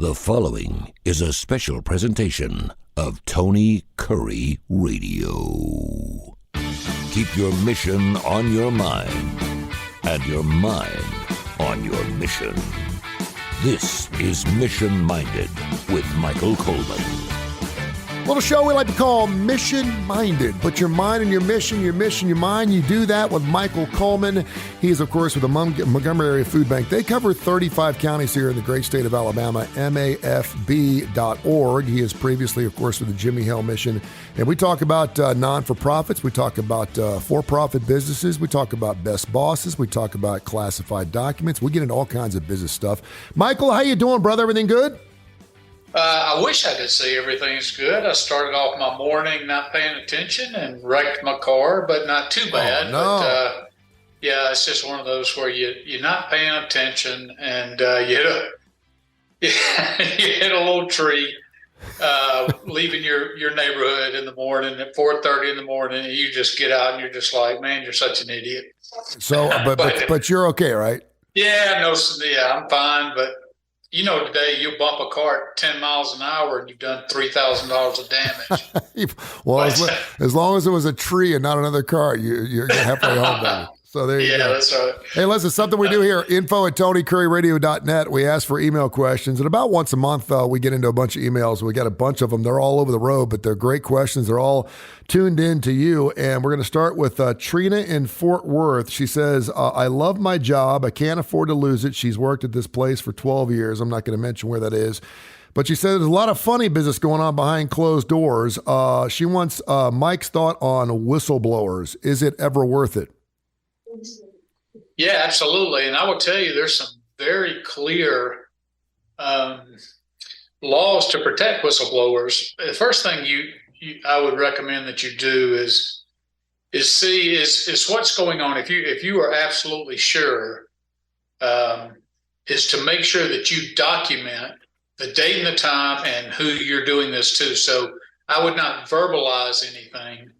The following is a special presentation of Tony Kurre Radio. Keep your mission on your mind and your mind on your mission. This is Mission Minded with Michael Coleman. Little show we like to call Mission Minded. Put your mind in your mission, your mind. You do that with Michael Coleman. He is, of course, with the Montgomery Area Food Bank. They cover 35 counties here in the great state of Alabama, mafb.org. He is previously, of course, with the Jimmy Hill Mission. And we talk about non-for-profits. We talk about for-profit businesses. We talk about best bosses. We talk about classified documents. We get into all kinds of business stuff. Michael, how you doing, brother? Everything good? I wish I could say everything's good. I started off my morning not paying attention and wrecked my car, but not too bad. Oh, no. But, yeah, it's just one of those where you're not paying attention and you hit a little tree leaving your neighborhood in the morning at 4:30 in the morning, and you just get out and you're just like, man, you're such an idiot. So, but you're okay, right? Yeah, I'm fine, but you know, today you'll bump a car at 10 miles an hour and you've done $3,000 of damage. Well, as long as it was a tree and not another car, you're halfway home, baby. So there you go. Yeah, that's right. Hey, listen, something we do here, info@TonyCurryRadio.net. We ask for email questions. And about once a month, we get into a bunch of emails. We got a bunch of them. They're all over the road, but they're great questions. They're all tuned in to you. And we're going to start with Trina in Fort Worth. She says, I love my job. I can't afford to lose it. She's worked at this place for 12 years. I'm not going to mention where that is. But she said there's a lot of funny business going on behind closed doors. She wants Mike's thought on whistleblowers. Is it ever worth it? Yeah, absolutely. And I will tell you, there's some very clear laws to protect whistleblowers. The first thing I would recommend that you do is see what's going on. If you are absolutely sure, is to make sure that you document the date and the time and who you're doing this to. So I would not verbalize anything.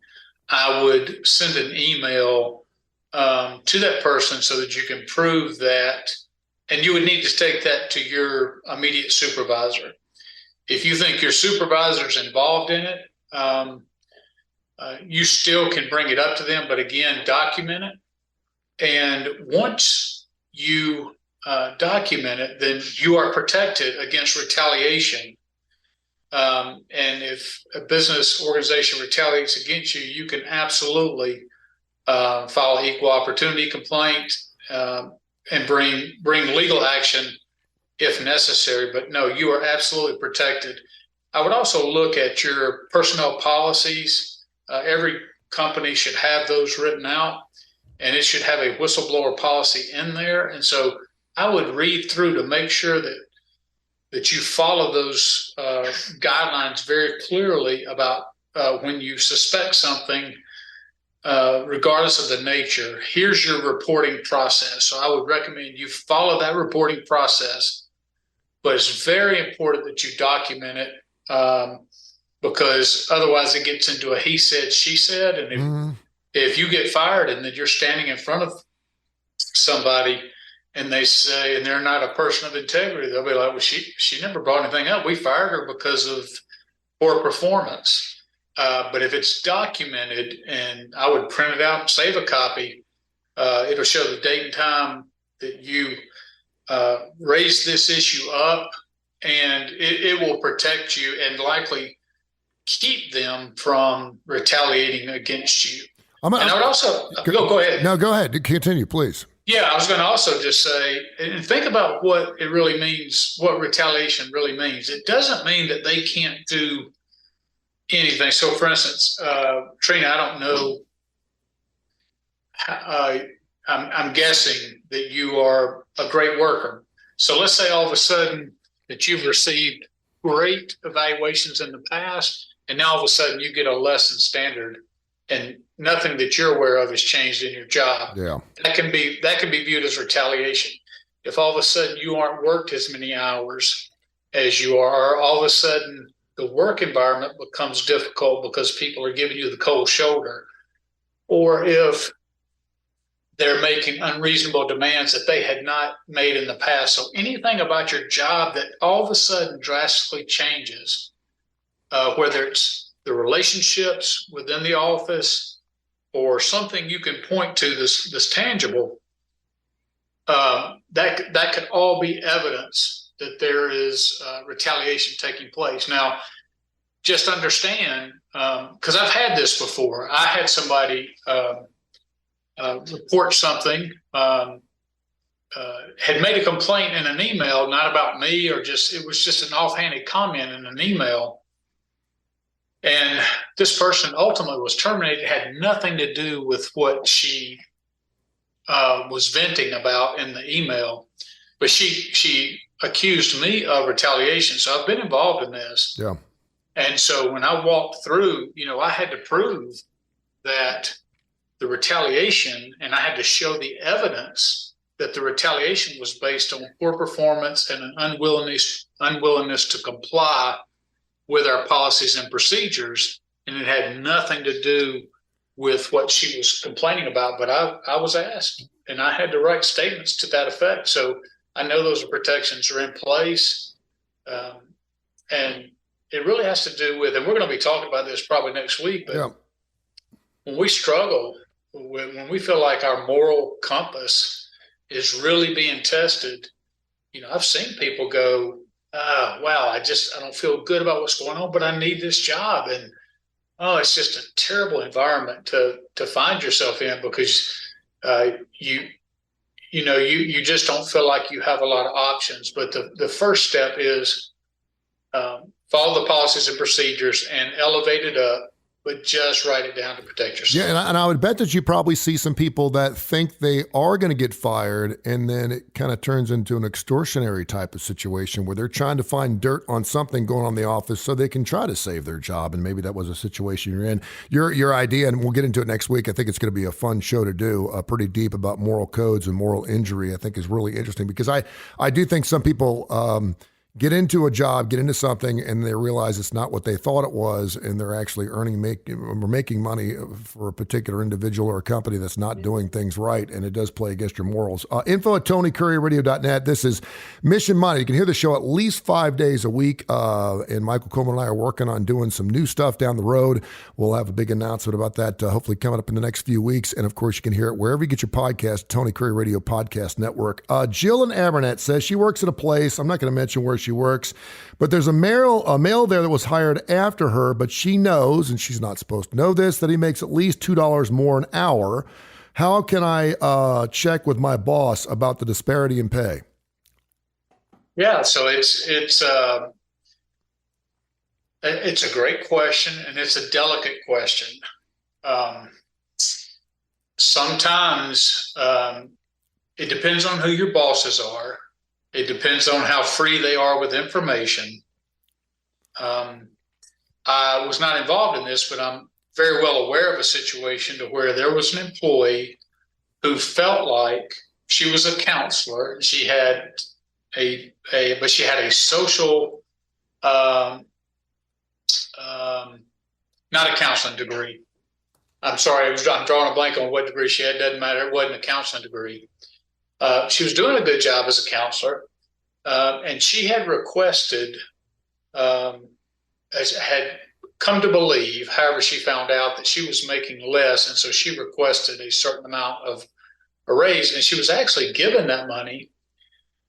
I would send an email to that person so that you can prove that, and you would need to take that to your immediate supervisor. If you think your supervisor's involved in it, you still can bring it up to them, but again, document it. And once you document it, then you are protected against retaliation. And if a business organization retaliates against you, you can absolutely file an equal opportunity complaint and bring legal action if necessary. But no, you are absolutely protected. I would also look at your personnel policies. Every company should have those written out, and it should have a whistleblower policy in there. And so I would read through to make sure that you follow those guidelines very clearly about when you suspect something. Regardless of the nature, here's your reporting process. So I would recommend you follow that reporting process, but it's very important that you document it because otherwise it gets into a he said, she said. And if you get fired and then you're standing in front of somebody and they say, and they're not a person of integrity, they'll be like, well, she never brought anything up. We fired her because of poor performance. But if it's documented, and I would print it out and save a copy, it'll show the date and time that you raised this issue up, and it will protect you and likely keep them from retaliating against you. I would also go ahead. No, go ahead. Continue, please. Yeah, I was going to also just say, and think about what it really means, what retaliation really means. It doesn't mean that they can't do anything. So, for instance, Trina, I don't know. I'm guessing that you are a great worker. So let's say all of a sudden that you've received great evaluations in the past, and now all of a sudden you get a less than standard, and nothing that you're aware of has changed in your job. Yeah, that can be viewed as retaliation. If all of a sudden you aren't worked as many hours as you are, or all of a sudden the work environment becomes difficult because people are giving you the cold shoulder, or if they're making unreasonable demands that they had not made in the past. So anything about your job that all of a sudden drastically changes, whether it's the relationships within the office or something you can point to this tangible, that could all be evidence that there is retaliation taking place. Now, just understand, because I've had this before. I had somebody report something, had made a complaint in an email, not about me, or it was just an offhanded comment in an email. And this person ultimately was terminated. It had nothing to do with what she was venting about in the email, but she accused me of retaliation. So I've been involved in this. Yeah. And so when I walked through, I had to prove that the retaliation, and I had to show the evidence that the retaliation was based on poor performance and an unwillingness to comply with our policies and procedures. And it had nothing to do with what she was complaining about. But I was asked, and I had to write statements to that effect. So I know those protections are in place. And it really has to do with, and we're going to be talking about this probably next week, but when we struggle, when we feel like our moral compass is really being tested, I've seen people go, wow, I don't feel good about what's going on, but I need this job. And, it's just a terrible environment to find yourself in, because you just don't feel like you have a lot of options. But the first step is follow the policies and procedures and elevate it up, but just write it down to protect yourself. Yeah, and I would bet that you probably see some people that think they are going to get fired, and then it kind of turns into an extortionary type of situation where they're trying to find dirt on something going on in the office so they can try to save their job. And maybe that was a situation you're in. Your idea, and we'll get into it next week, I think it's going to be a fun show to do, pretty deep about moral codes and moral injury, I think is really interesting, because I do think some people get into a job, get into something, and they realize it's not what they thought it was, and they're actually making money for a particular individual or a company that's not doing things right, and it does play against your morals. Info@TonyCurryRadio.net. This is Mission Money. You can hear the show at least 5 days a week, and Michael Coleman and I are working on doing some new stuff down the road. We'll have a big announcement about that hopefully coming up in the next few weeks, and of course you can hear it wherever you get your podcast, Tony Curry Radio Podcast Network. Jill in Abernett says she works at a place, I'm not going to mention where she works, but there's a male there that was hired after her, but she knows, and she's not supposed to know this, that he makes at least $2 more an hour. How can I check with my boss about the disparity in pay? Yeah, so it's a great question, and it's a delicate question. Sometimes it depends on who your bosses are. It depends on how free they are with information. I was not involved in this, but I'm very well aware of a situation to where there was an employee who felt like she was a counselor. And she had but she had a social, not a counseling degree. I'm sorry, I'm drawing a blank on what degree she had. Doesn't matter. It wasn't a counseling degree. She was doing a good job as a counselor, and she had requested, had come to believe, however she found out, that she was making less, and so she requested a certain amount of a raise, and she was actually given that money,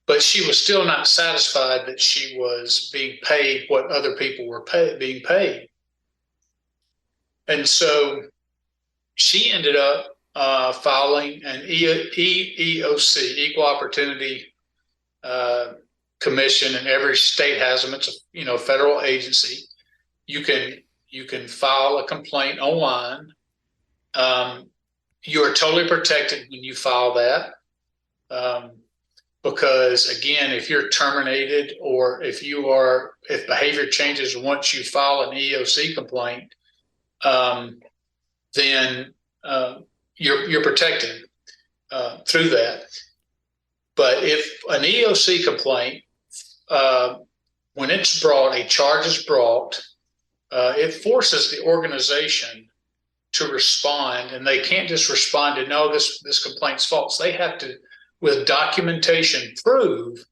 but she was still not satisfied that she was being paid what other people were being paid. And so she ended up filing an EEOC, Equal Opportunity Commission, and every state has them. It's a federal agency. You can file a complaint online. You are totally protected when you file that, because again, if you're terminated or if behavior changes once you file an EEOC complaint, then you're protected through that. But if an EEOC complaint, when it's brought, a charge is brought, it forces the organization to respond, and they can't just respond to, no, this complaint's false. They have to, with documentation, prove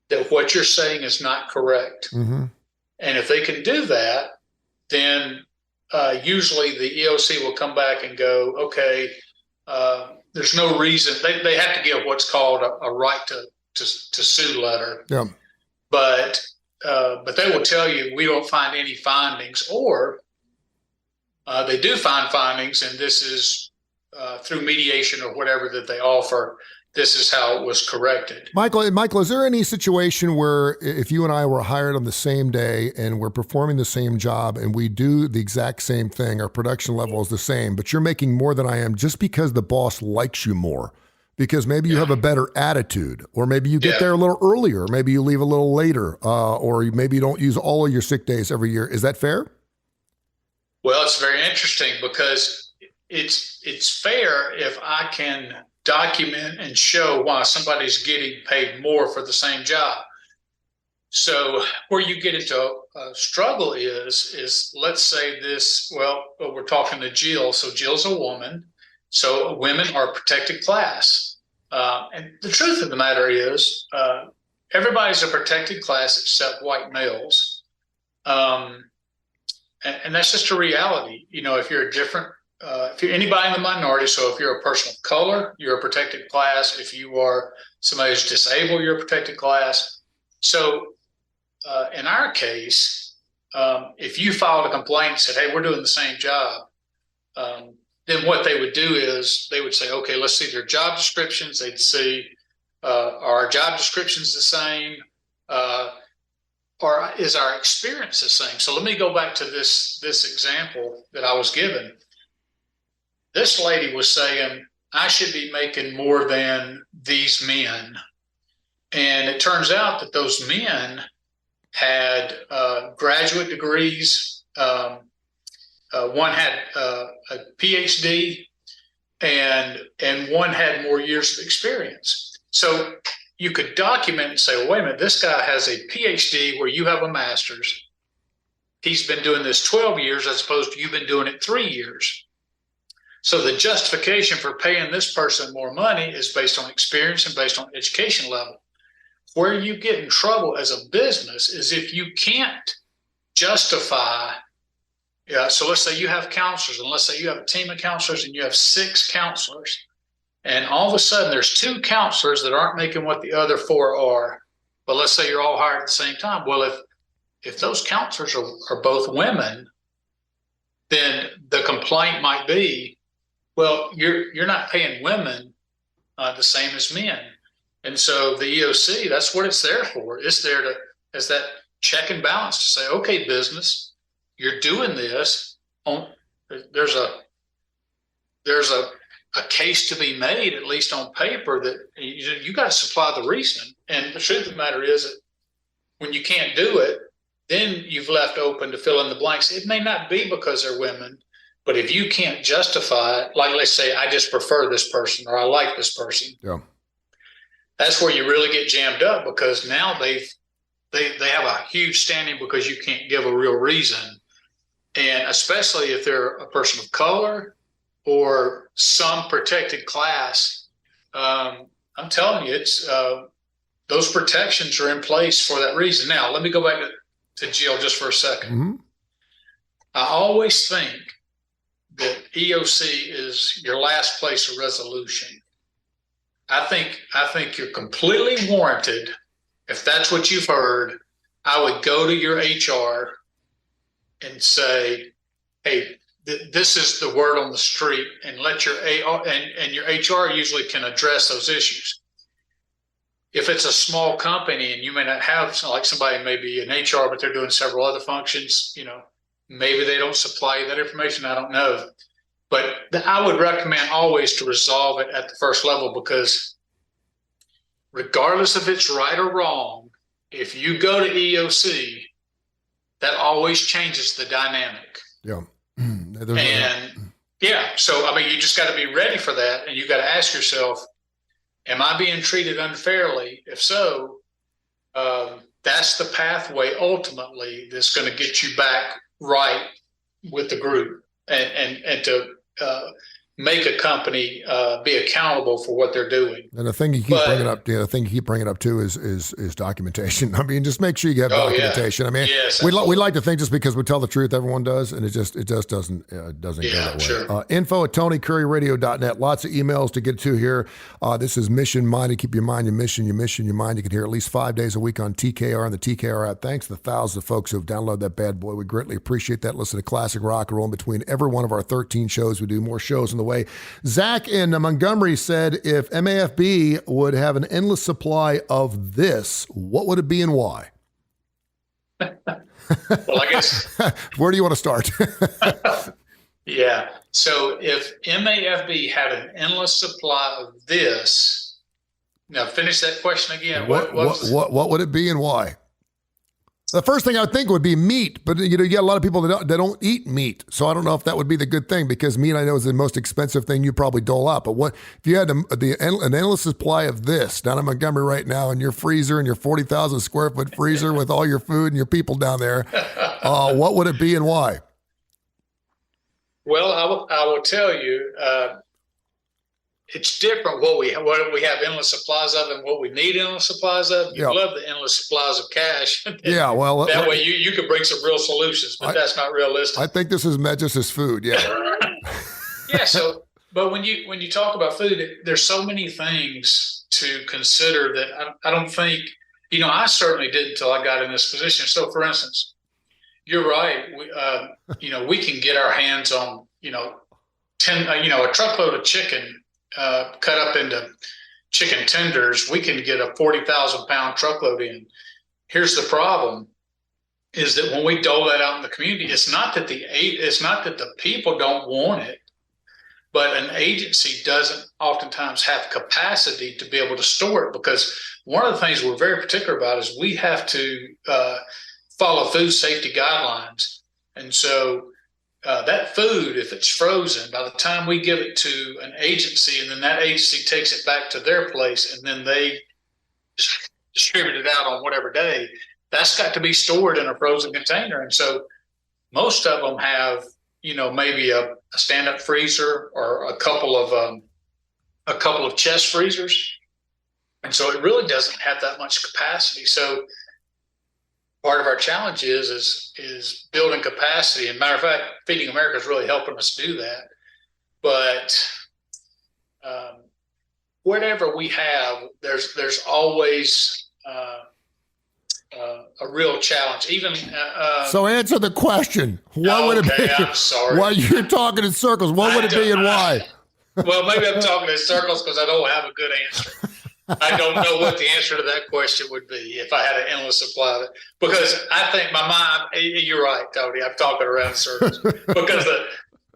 that what you're saying is not correct. Mm-hmm. And if they can do that, then usually the EOC will come back and go, okay, there's no reason. They have to give what's called a right to sue letter. Yeah. But they will tell you, we don't find any findings, or they do find findings, and this is through mediation or whatever that they offer. This is how it was corrected. Michael, is there any situation where if you and I were hired on the same day and we're performing the same job and we do the exact same thing, our production level is the same, but you're making more than I am just because the boss likes you more, because maybe you have a better attitude, or maybe you get there a little earlier, maybe you leave a little later, or maybe you don't use all of your sick days every year. Is that fair? Well, it's very interesting, because it's fair if I can document and show why somebody's getting paid more for the same job. So where you get into a struggle is let's say this, we're talking to Jill. So Jill's a woman. So women are a protected class. And the truth of the matter is everybody's a protected class except white males. And that's just a reality. If you're a different, if you're anybody in the minority, so if you're a person of color, you're a protected class. If you are somebody who's disabled, you're a protected class. So in our case, if you filed a complaint and said, hey, we're doing the same job, then what they would do is they would say, okay, let's see their job descriptions. They'd see, are our job descriptions the same? Or is our experience the same? So let me go back to this example that I was given. This lady was saying, I should be making more than these men. And it turns out that those men had graduate degrees. One had a PhD, and one had more years of experience. So you could document and say, well, wait a minute, this guy has a PhD where you have a master's. He's been doing this 12 years as opposed to you've been doing it 3 years. So the justification for paying this person more money is based on experience and based on education level. Where you get in trouble as a business is if you can't justify. So let's say you have counselors, and let's say you have a team of counselors and you have 6 counselors. And all of a sudden there's 2 counselors that aren't making what the other 4 are. But let's say you're all hired at the same time. Well, if those counselors are both women, then the complaint might be, well, you're not paying women the same as men. And so the EOC, that's what it's there for. It's there as that check and balance to say, okay, business, you're doing this. There's a case to be made, at least on paper, that you got to supply the reason. And the truth of the matter is that when you can't do it, then you've left open to fill in the blanks. It may not be because they're women, but if you can't justify it, like let's say I just prefer this person or I like this person, that's where you really get jammed up, because now they have a huge standing because you can't give a real reason. And especially if they're a person of color or some protected class, I'm telling you, it's those protections are in place for that reason. Now, let me go back to Jill just for a second. Mm-hmm. I always think that EOC is your last place of resolution. I think you're completely warranted. If that's what you've heard, I would go to your HR and say, hey, this is the word on the street, and let your and your HR usually can address those issues. If it's a small company and you may not have, like somebody may be in HR, but they're doing several other functions, maybe they don't supply you that information. I don't know. But I would recommend always to resolve it at the first level, because regardless if it's right or wrong, if you go to EOC, that always changes the dynamic. Yeah. So, you just got to be ready for that. And you got to ask yourself, am I being treated unfairly? If so, that's the pathway ultimately that's going to get you back right with the group. and to make a company be accountable for what they're doing. And the thing you keep bringing up too is documentation. I mean, just make sure you have documentation. Yeah. I mean, yes, we like to think just because we tell the truth, everyone does, and it just doesn't go that way. Sure. info@TonyCurryRadio.net. Lots of emails to get to here. This is Mission Minded. Keep your mind, your mission, your mission, your mind. You can hear at least 5 days a week on TKR and the TKR app. Thanks to the thousands of folks who have downloaded that bad boy. We greatly appreciate that. Listen to classic rock and roll in between every one of our 13 shows. We do more shows on the way. Zach in Montgomery said, if MAFB would have an endless supply of this, what would it be and why? Well, I guess. Where do you want to start? Yeah. So if MAFB had an endless supply of this, now finish that question again. What would it be and why? The first thing I would think would be meat, but you get a lot of people that don't eat meat, so I don't know if that would be the good thing, because meat I know is the most expensive thing you probably dole out. But what if you had an endless supply of this down in Montgomery right now in your freezer, in your 40,000 square foot freezer with all your food and your people down there? What would it be and why? Well, I will tell you, it's different what we have endless supplies of and what we need endless supplies of. You love the endless supplies of cash. Yeah, well, that way you could bring some real solutions, but that's not realistic. I think this is meant just as food. Yeah. Yeah. So, but when you talk about food, there's so many things to consider that I don't think, I certainly didn't until I got in this position. So, for instance, you're right. We can get our hands on, a truckload of chicken. Cut up into chicken tenders, we can get a 40,000 pound truckload in. Here's the problem: is that when we dole that out in the community, it's not that the people don't want it, but an agency doesn't oftentimes have capacity to be able to store it. Because one of the things we're very particular about is we have to follow food safety guidelines, and so. That food, if it's frozen, by the time we give it to an agency, and then that agency takes it back to their place, and then they distribute it out on whatever day, that's got to be stored in a frozen container. And so most of them have, maybe a stand-up freezer or a couple of chest freezers. And so it really doesn't have that much capacity. So part of our challenge is building capacity. And matter of fact, Feeding America is really helping us do that. But whatever we have, there's always a real challenge. Even so, answer the question. What would it be? I'm sorry. Why you're talking in circles? What would it be and why? Well, maybe I'm talking in circles because I don't have a good answer. I don't know what the answer to that question would be if I had an endless supply of it. Because I think my mind, you're right, Tony, I'm talking around in circles. Because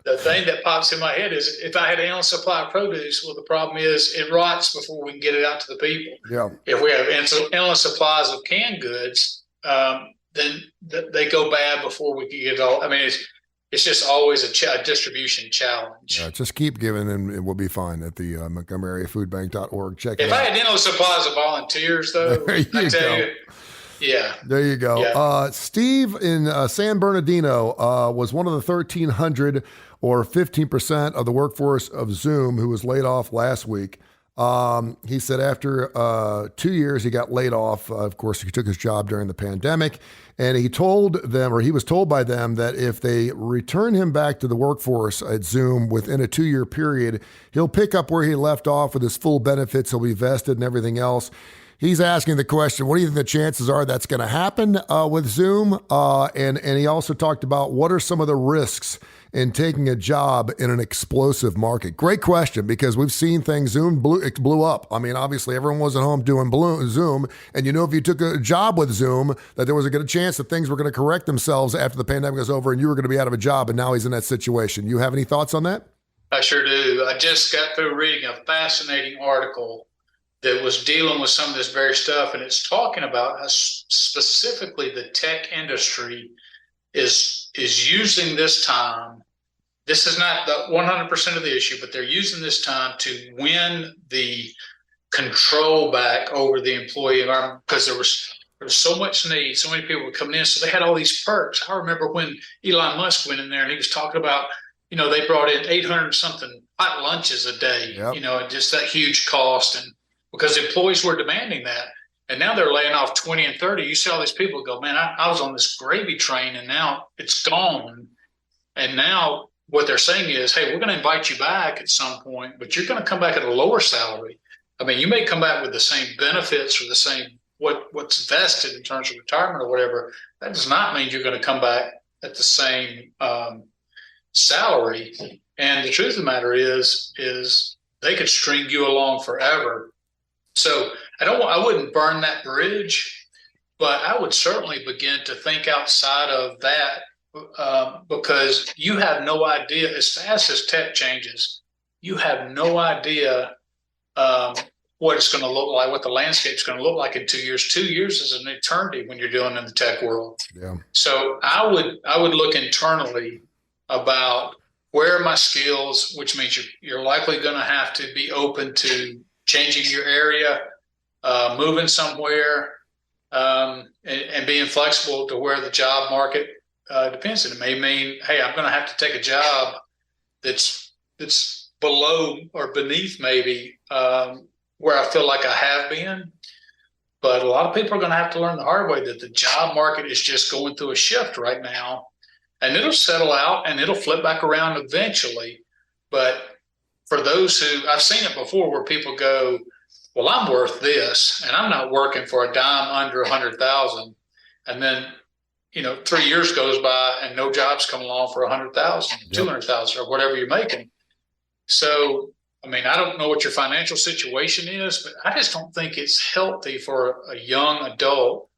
the thing that pops in my head is if I had an endless supply of produce, well, the problem is it rots before we can get it out to the people. Yeah. If we have endless supplies of canned goods, then they go bad before we can get it all. I mean, it's just always a distribution challenge. Just keep giving, and we'll be fine at the MontgomeryAreaFoodBank.org. Check it out. If I had endless supplies of volunteers, though, I tell you, yeah. There you go. Yeah. Steve in San Bernardino was one of the 1,300 or 15% of the workforce of Zoom who was laid off last week. He said after 2 years, he got laid off. Of course, he took his job during the pandemic, and he was told by them that if they return him back to the workforce at Zoom within a 2-year period, he'll pick up where he left off with his full benefits. He'll be vested and everything else. He's asking the question, what do you think the chances are that's going to happen with Zoom? And he also talked about what are some of the risks in taking a job in an explosive market. Great question, because we've seen things. Zoom blew up. I mean, obviously everyone was at home doing Zoom, and if you took a job with Zoom, that there was a good chance that things were going to correct themselves after the pandemic was over and you were going to be out of a job, and now he's in that situation. You have any thoughts on that? I sure do. I just got through reading a fascinating article that was dealing with some of this very stuff, and it's talking about how specifically the tech industry is using this time. This is not the 100% of the issue, but they're using this time to win the control back over the employee environment, because there was so much need, so many people were coming in, so they had all these perks. I remember when Elon Musk went in there and he was talking about, they brought in 800 something hot lunches a day, Yep. And just that huge cost. And because employees were demanding that. And now they're laying off 20 and 30. You see all these people go, man, I was on this gravy train and now it's gone. And now what they're saying is, hey, we're going to invite you back at some point, but you're going to come back at a lower salary. I mean, you may come back with the same benefits or the same what's vested in terms of retirement or whatever. That does not mean you're going to come back at the same salary. And the truth of the matter is they could string you along forever. So I wouldn't burn that bridge, but I would certainly begin to think outside of that, because you have no idea, as fast as tech changes, you have no idea what it's going to look like, what the landscape's going to look like in 2 years. 2 years is an eternity when you're dealing in the tech world. Yeah. So I would look internally about where are my skills, which means you're likely going to have to be open to changing your area, moving somewhere, and being flexible to where the job market depends. And it may mean, hey, I'm going to have to take a job that's below or beneath maybe where I feel like I have been. But a lot of people are going to have to learn the hard way that the job market is just going through a shift right now. And it'll settle out and it'll flip back around eventually. But for those who, I've seen it before where people go, well, I'm worth this and I'm not working for a dime under 100,000. And then, 3 years goes by and no jobs come along for 100,000, 200,000 or whatever you're making. So, I mean, I don't know what your financial situation is, but I just don't think it's healthy for a young adult,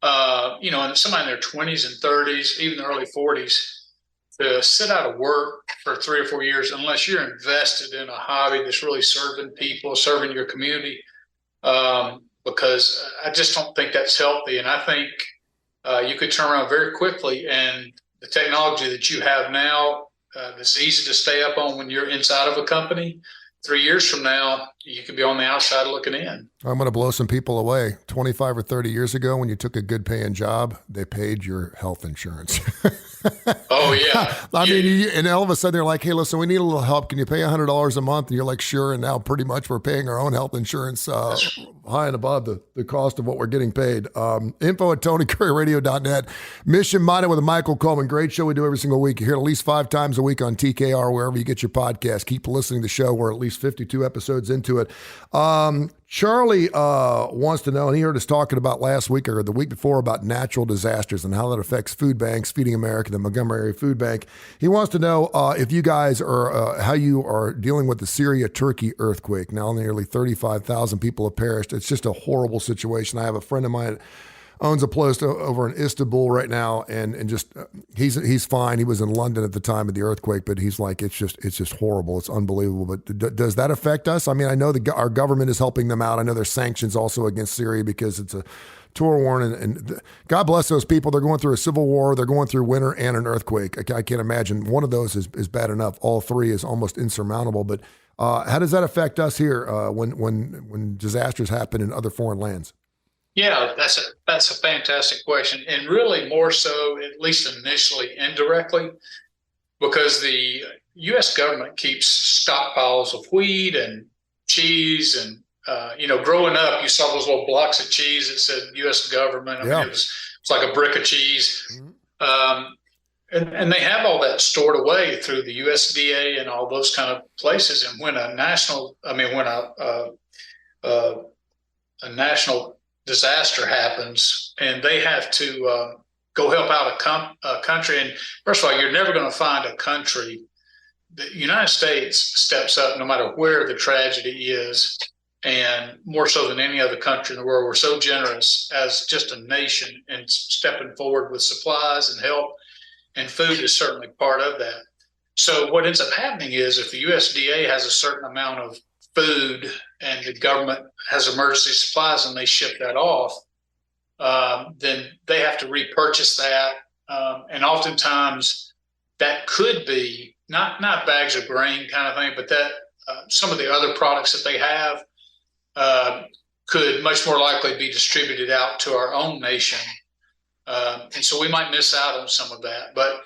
and somebody in their 20s and 30s, even the early 40s, to sit out of work for 3 or 4 years unless you're invested in a hobby that's really serving people, serving your community, because I just don't think that's healthy. And I think you could turn around very quickly, and the technology that you have now that's easy to stay up on when you're inside of a company, 3 years from now, you could be on the outside looking in. I'm going to blow some people away. 25 or 30 years ago, when you took a good paying job, they paid your health insurance. Oh, yeah. I mean, and all of a sudden they're like, hey, listen, we need a little help. Can you pay $100 a month? And you're like, sure. And now pretty much we're paying our own health insurance high and above the cost of what we're getting paid. Info at TonyCurryRadio.net. Mission Minded with Michael Coleman. Great show we do every single week. You hear it at least 5 times a week on TKR, wherever you get your podcast. Keep listening to the show. We're at least 52 episodes into it. Charlie wants to know, and he heard us talking about last week or the week before about natural disasters and how that affects food banks, Feeding America, the Montgomery Area Food Bank. He wants to know if you guys are, how you are dealing with the Syria-Turkey earthquake. Now nearly 35,000 people have perished. It's just a horrible situation. I have a friend of mine that owns a place over in Istanbul right now, and just he's fine. He was in London at the time of the earthquake, but he's like, it's just horrible. It's unbelievable. But does that affect us? I mean, I know our government is helping them out. I know there's sanctions also against Syria because it's a tour warning, and God bless those people. They're going through a civil war. They're going through winter and an earthquake. I can't imagine one of those is bad enough. All three is almost insurmountable. But how does that affect us here when disasters happen in other foreign lands? Yeah, that's a fantastic question, and really more so, at least initially, indirectly, because the U.S. government keeps stockpiles of wheat and cheese, and growing up, you saw those little blocks of cheese that said U.S. government. I mean, it was like a brick of cheese, and they have all that stored away through the USDA and all those kind of places. And when a national disaster happens and they have to go help out a country. And first of all, you're never going to find a country. The United States steps up no matter where the tragedy is, and more so than any other country in the world. We're so generous as just a nation in stepping forward with supplies and help, and food is certainly part of that. So what ends up happening is if the USDA has a certain amount of food and the government has emergency supplies and they ship that off, then they have to repurchase that. And oftentimes that could be not bags of grain kind of thing, but that some of the other products that they have could much more likely be distributed out to our own nation. And so we might miss out on some of that. But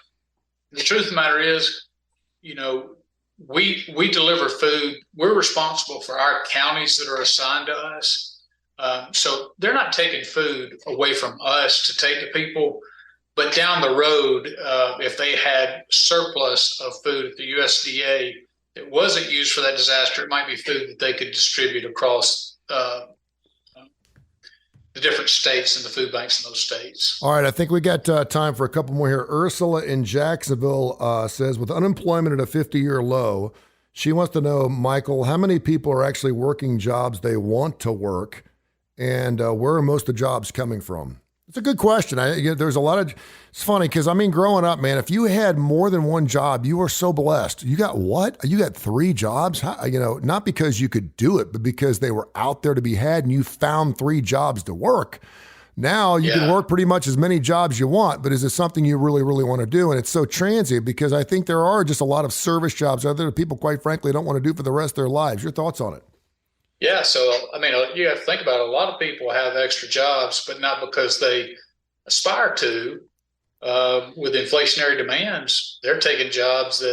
The truth of the matter is, we deliver food. We're responsible for our counties that are assigned to us. So they're not taking food away from us to take to people. But down the road, if they had surplus of food at the USDA that wasn't used for that disaster, it might be food that they could distribute across the different states and the food banks in those states. All right, I think we got time for a couple more here. Ursula in Jacksonville says, with unemployment at a 50-year low, she wants to know, Michael, how many people are actually working jobs they want to work, and where are most of the jobs coming from? It's a good question. There's a lot of, it's funny because, growing up, man, if you had more than one job, you were so blessed. You got what? You got 3 jobs? How, not because you could do it, but because they were out there to be had and you found 3 jobs to work. Now you can work pretty much as many jobs you want, but is it something you really, really want to do? And it's so transient because I think there are just a lot of service jobs out there that people, quite frankly, don't want to do for the rest of their lives. Your thoughts on it? Yeah, so you have to think about it. A lot of people have extra jobs, but not because they aspire to. With inflationary demands, they're taking jobs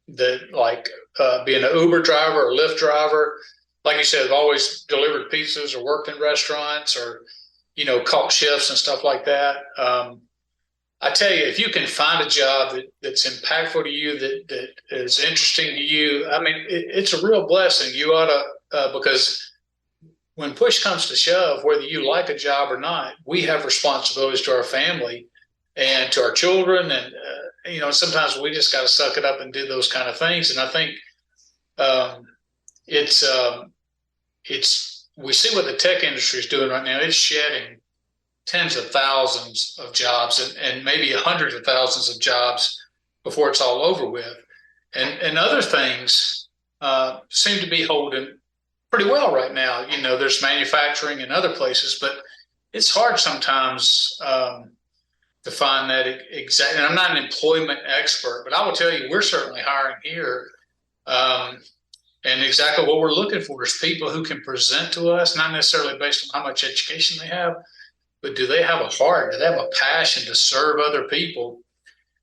that like being an Uber driver or Lyft driver. Like you said, have always delivered pizzas or worked in restaurants or caught shifts and stuff like that. I tell you, if you can find a job that's impactful to you, that is interesting to you, it's a real blessing. You ought to. Because when push comes to shove, whether you like a job or not, we have responsibilities to our family and to our children. And, sometimes we just got to suck it up and do those kind of things. And I think we see what the tech industry is doing right now. It's shedding tens of thousands of jobs and maybe hundreds of thousands of jobs before it's all over with. And other things seem to be holding pretty well right now. There's manufacturing in other places, but it's hard sometimes to find that exact. And I'm not an employment expert, but I will tell you, we're certainly hiring here. And exactly what we're looking for is people who can present to us, not necessarily based on how much education they have, but do they have a heart? Do they have a passion to serve other people?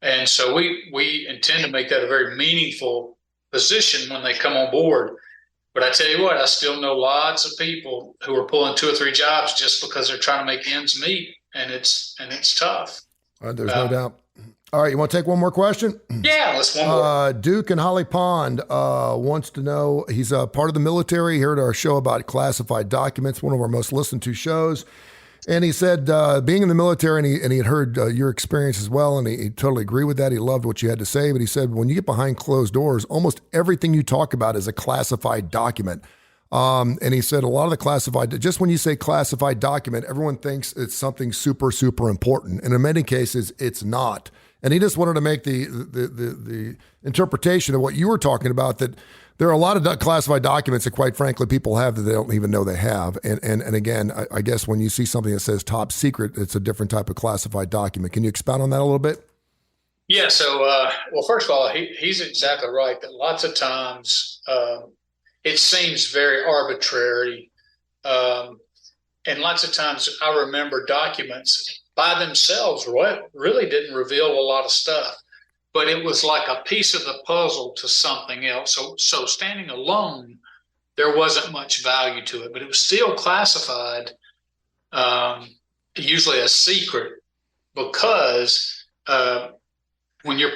And so we intend to make that a very meaningful position when they come on board. But I tell you what, I still know lots of people who are pulling 2 or 3 jobs just because they're trying to make ends meet, and it's tough. There's no doubt. All right, you want to take one more question? Yeah, let's one more. Duke in Holly Pond wants to know, he's a part of the military. He heard our show about classified documents, one of our most listened to shows. And he said, being in the military, and he had heard your experience as well, and he totally agreed with that. He loved what you had to say. But he said, when you get behind closed doors, almost everything you talk about is a classified document. And he said a lot of the classified, just when you say classified document, everyone thinks it's something super, super important. And in many cases, it's not. And he just wanted to make the interpretation of what you were talking about, that there are a lot of classified documents that, quite frankly, people have that they don't even know they have. And again, I guess when you see something that says top secret, it's a different type of classified document. Can you expound on that a little bit? Yeah. So, well, first of all, he's exactly right that lots of times it seems very arbitrary. And lots of times I remember documents by themselves really didn't reveal a lot of stuff. But it was like a piece of the puzzle to something else. So standing alone, there wasn't much value to it, but it was still classified, usually a secret, because when your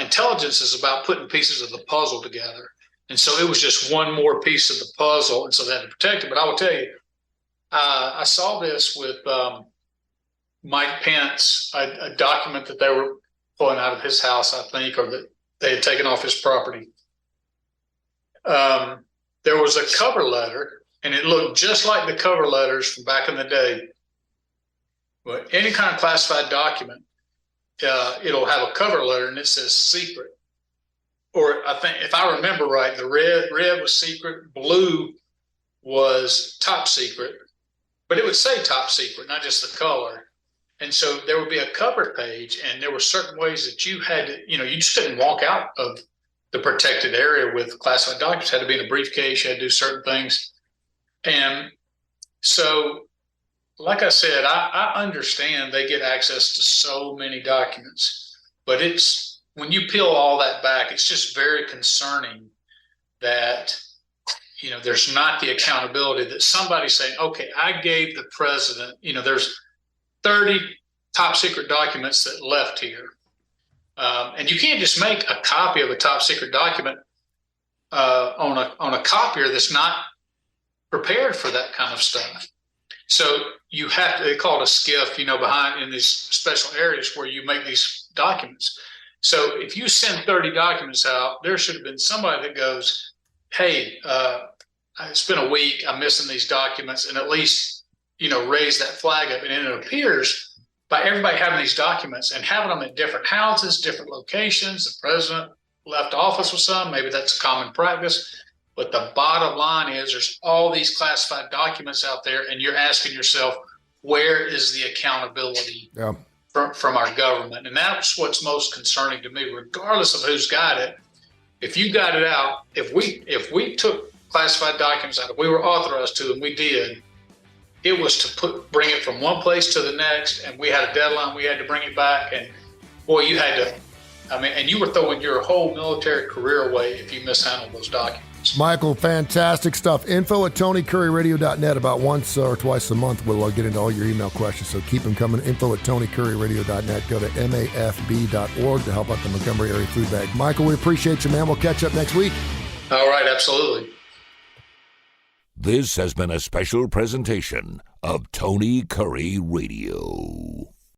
intelligence is about putting pieces of the puzzle together. And so it was just one more piece of the puzzle, and so they had to protect it. But I will tell you, I saw this with Mike Pence, a document that they were pulling out of his house, I think, or that they had taken off his property. There was a cover letter, and it looked just like the cover letters from back in the day. But any kind of classified document, it'll have a cover letter, and it says secret. Or I think, if I remember right, the red was secret, blue was top secret, but it would say top secret, not just the color. And so there would be a cover page, and there were certain ways that you had to, you just couldn't walk out of the protected area with classified documents. It had to be in a briefcase. You had to do certain things. And so, like I said, I understand they get access to so many documents, but when you peel all that back, it's just very concerning that, there's not the accountability that somebody's saying, okay, I gave the president, there's 30 top secret documents that left here. And you can't just make a copy of a top secret document on a copier that's not prepared for that kind of stuff. So you have to, they call it a SCIF, behind in these special areas where you make these documents. So if you send 30 documents out, there should have been somebody that goes, hey, it's been a week, I'm missing these documents, and at least, raise that flag up. And it appears by everybody having these documents and having them at different houses, different locations, the president left office with some, maybe that's a common practice. But the bottom line is there's all these classified documents out there, and you're asking yourself, where is the accountability from our government? And that's what's most concerning to me, regardless of who's got it. If you got it out, if we took classified documents out, if we were authorized to, and we did, it was to bring it from one place to the next, and we had a deadline, we had to bring it back, and boy, you had to, and you were throwing your whole military career away if you mishandled those documents. Michael, fantastic stuff. info@TonyCurryRadio.net. About once or twice a month, we'll get into all your email questions, so keep them coming. info@TonyCurryRadio.net. Go to mafb.org to help out the Montgomery Area Food Bank. Michael, we appreciate you, man. We'll catch up next week. All right, absolutely. This has been a special presentation of Tony Curry Radio.